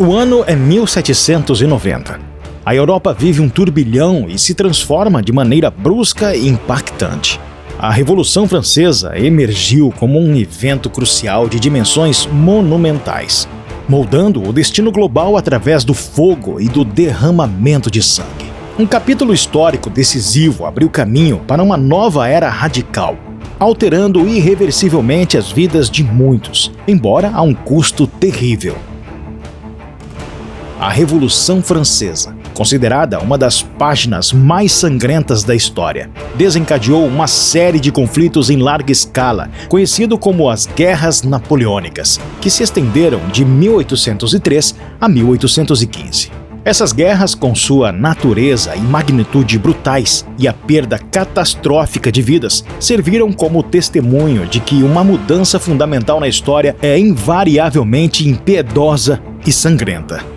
O ano é 1790. A Europa vive um turbilhão e se transforma de maneira brusca e impactante. A Revolução Francesa emergiu como um evento crucial de dimensões monumentais, moldando o destino global através do fogo e do derramamento de sangue. Um capítulo histórico decisivo abriu caminho para uma nova era radical, alterando irreversivelmente as vidas de muitos, embora a um custo terrível. A Revolução Francesa, considerada uma das páginas mais sangrentas da história, desencadeou uma série de conflitos em larga escala, conhecido como as Guerras Napoleônicas, que se estenderam de 1803 a 1815. Essas guerras, com sua natureza e magnitude brutais e a perda catastrófica de vidas, serviram como testemunho de que uma mudança fundamental na história é invariavelmente impiedosa e sangrenta.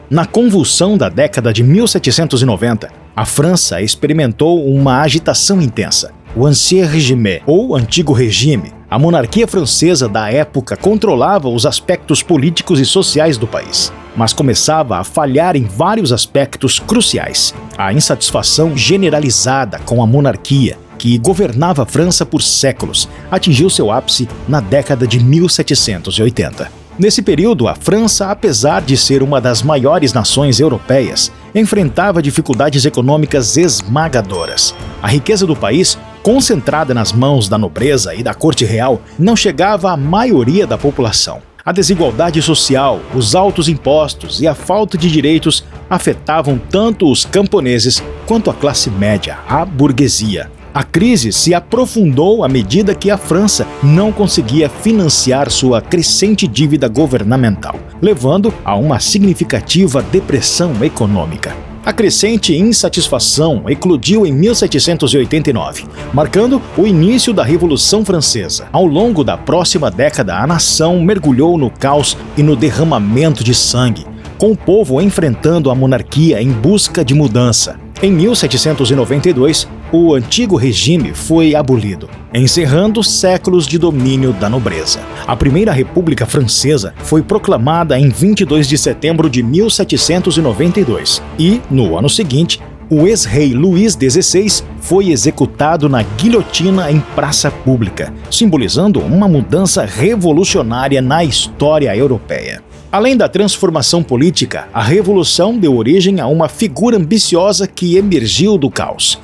Na convulsão da década de 1790, a França experimentou uma agitação intensa. O Ancien Régime, ou Antigo Regime, a monarquia francesa da época controlava os aspectos políticos e sociais do país, mas começava a falhar em vários aspectos cruciais. A insatisfação generalizada com a monarquia, que governava a França por séculos, atingiu seu ápice na década de 1780. Nesse período, a França, apesar de ser uma das maiores nações europeias, enfrentava dificuldades econômicas esmagadoras. A riqueza do país, concentrada nas mãos da nobreza e da corte real, não chegava à maioria da população. A desigualdade social, os altos impostos e a falta de direitos afetavam tanto os camponeses quanto a classe média, a burguesia. A crise se aprofundou à medida que a França não conseguia financiar sua crescente dívida governamental, levando a uma significativa depressão econômica. A crescente insatisfação eclodiu em 1789, marcando o início da Revolução Francesa. Ao longo da próxima década, a nação mergulhou no caos e no derramamento de sangue, com o povo enfrentando a monarquia em busca de mudança. Em 1792, o Antigo Regime foi abolido, encerrando séculos de domínio da nobreza. A Primeira República Francesa foi proclamada em 22 de setembro de 1792 e, no ano seguinte, o ex-rei Luís XVI foi executado na guilhotina em praça pública, simbolizando uma mudança revolucionária na história europeia. Além da transformação política, a Revolução deu origem a uma figura ambiciosa que emergiu do caos: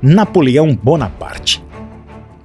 Napoleão Bonaparte.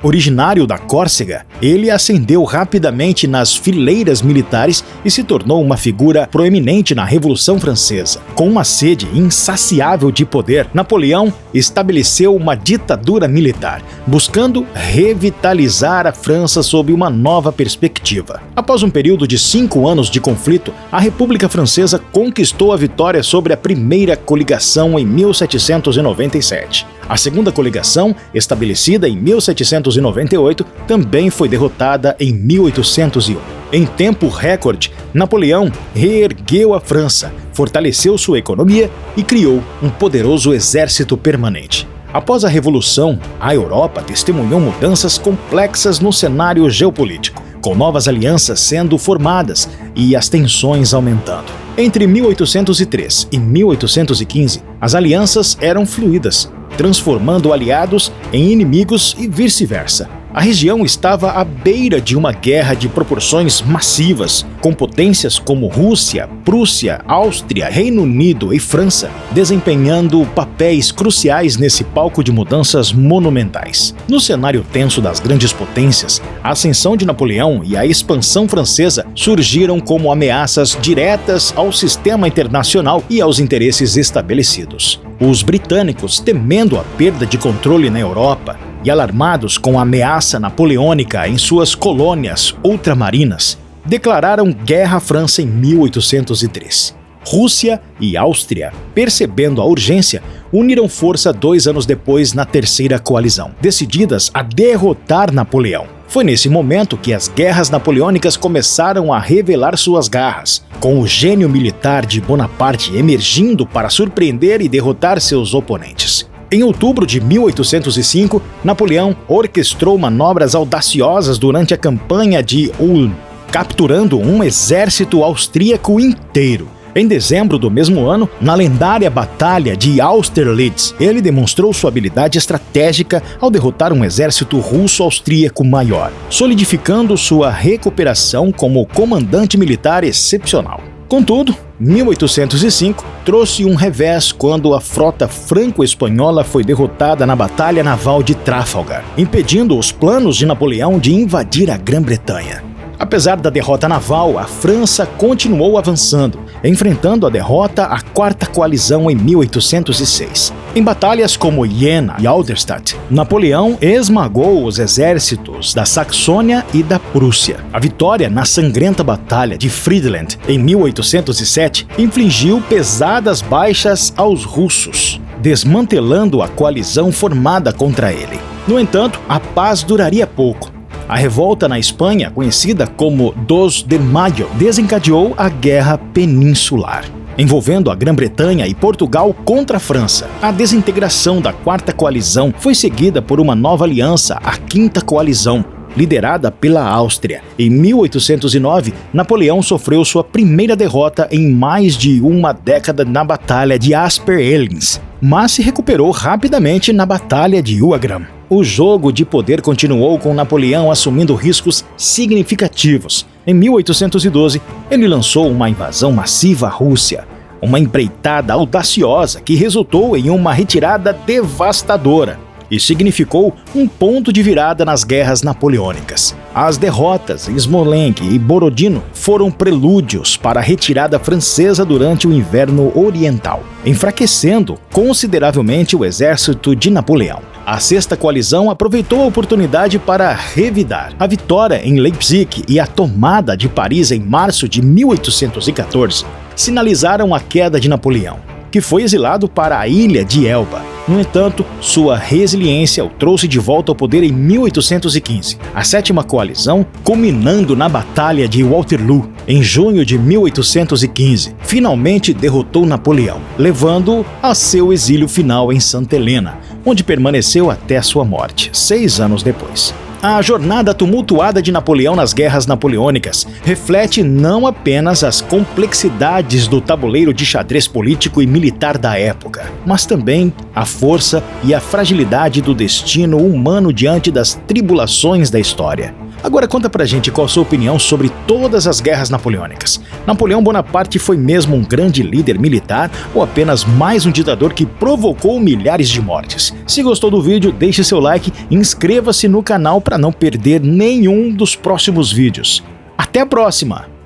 Originário da Córcega, ele ascendeu rapidamente nas fileiras militares e se tornou uma figura proeminente na Revolução Francesa. Com uma sede insaciável de poder, Napoleão estabeleceu uma ditadura militar, buscando revitalizar a França sob uma nova perspectiva. Após um período de 5 anos de conflito, a República Francesa conquistou a vitória sobre a Primeira Coligação em 1797. A Segunda Coligação, estabelecida em 1798, também foi derrotada em 1801. Em tempo recorde, Napoleão reergueu a França, fortaleceu sua economia e criou um poderoso exército permanente. Após a Revolução, a Europa testemunhou mudanças complexas no cenário geopolítico, com novas alianças sendo formadas e as tensões aumentando. Entre 1803 e 1815, as alianças eram fluídas, transformando aliados em inimigos e vice-versa. A região estava à beira de uma guerra de proporções massivas, com potências como Rússia, Prússia, Áustria, Reino Unido e França desempenhando papéis cruciais nesse palco de mudanças monumentais. No cenário tenso das grandes potências, a ascensão de Napoleão e a expansão francesa surgiram como ameaças diretas ao sistema internacional e aos interesses estabelecidos. Os britânicos, temendo a perda de controle na Europa e alarmados com a ameaça napoleônica em suas colônias ultramarinas, declararam guerra à França em 1803. Rússia e Áustria, percebendo a urgência, uniram força 2 anos depois na Terceira Coalizão, decididas a derrotar Napoleão. Foi nesse momento que as guerras napoleônicas começaram a revelar suas garras, com o gênio militar de Bonaparte emergindo para surpreender e derrotar seus oponentes. Em outubro de 1805, Napoleão orquestrou manobras audaciosas durante a campanha de Ulm, capturando um exército austríaco inteiro. Em dezembro do mesmo ano, na lendária Batalha de Austerlitz, ele demonstrou sua habilidade estratégica ao derrotar um exército russo-austríaco maior, solidificando sua recuperação como comandante militar excepcional. Contudo, 1805 trouxe um revés quando a frota franco-espanhola foi derrotada na Batalha Naval de Trafalgar, impedindo os planos de Napoleão de invadir a Grã-Bretanha. Apesar da derrota naval, a França continuou avançando, enfrentando a derrota à Quarta Coalizão em 1806. Em batalhas como Jena e Auerstadt, Napoleão esmagou os exércitos da Saxônia e da Prússia. A vitória na sangrenta Batalha de Friedland, em 1807, infligiu pesadas baixas aos russos, desmantelando a coalizão formada contra ele. No entanto, a paz duraria pouco. A revolta na Espanha, conhecida como 2 de Maio, desencadeou a Guerra Peninsular, envolvendo a Grã-Bretanha e Portugal contra a França. A desintegração da Quarta Coalizão foi seguida por uma nova aliança, a Quinta Coalizão, liderada pela Áustria. Em 1809, Napoleão sofreu sua primeira derrota em mais de uma década na Batalha de Asper-Elins, mas se recuperou rapidamente na Batalha de Wagram. O jogo de poder continuou com Napoleão assumindo riscos significativos. Em 1812, ele lançou uma invasão massiva à Rússia, uma empreitada audaciosa que resultou em uma retirada devastadora e significou um ponto de virada nas guerras napoleônicas. As derrotas em Smolensk e Borodino foram prelúdios para a retirada francesa durante o Inverno Oriental, enfraquecendo consideravelmente o exército de Napoleão. A Sexta Coalizão aproveitou a oportunidade para revidar. A vitória em Leipzig e a tomada de Paris em março de 1814 sinalizaram a queda de Napoleão, que foi exilado para a ilha de Elba. No entanto, sua resiliência o trouxe de volta ao poder em 1815. A Sétima Coalizão, culminando na Batalha de Waterloo, em junho de 1815, finalmente derrotou Napoleão, levando-o a seu exílio final em Santa Helena, onde permaneceu até sua morte, 6 anos depois. A jornada tumultuada de Napoleão nas guerras napoleônicas reflete não apenas as complexidades do tabuleiro de xadrez político e militar da época, mas também a força e a fragilidade do destino humano diante das tribulações da história. Agora conta pra gente qual a sua opinião sobre todas as guerras napoleônicas. Napoleão Bonaparte foi mesmo um grande líder militar ou apenas mais um ditador que provocou milhares de mortes? Se gostou do vídeo, deixe seu like e inscreva-se no canal para não perder nenhum dos próximos vídeos. Até a próxima!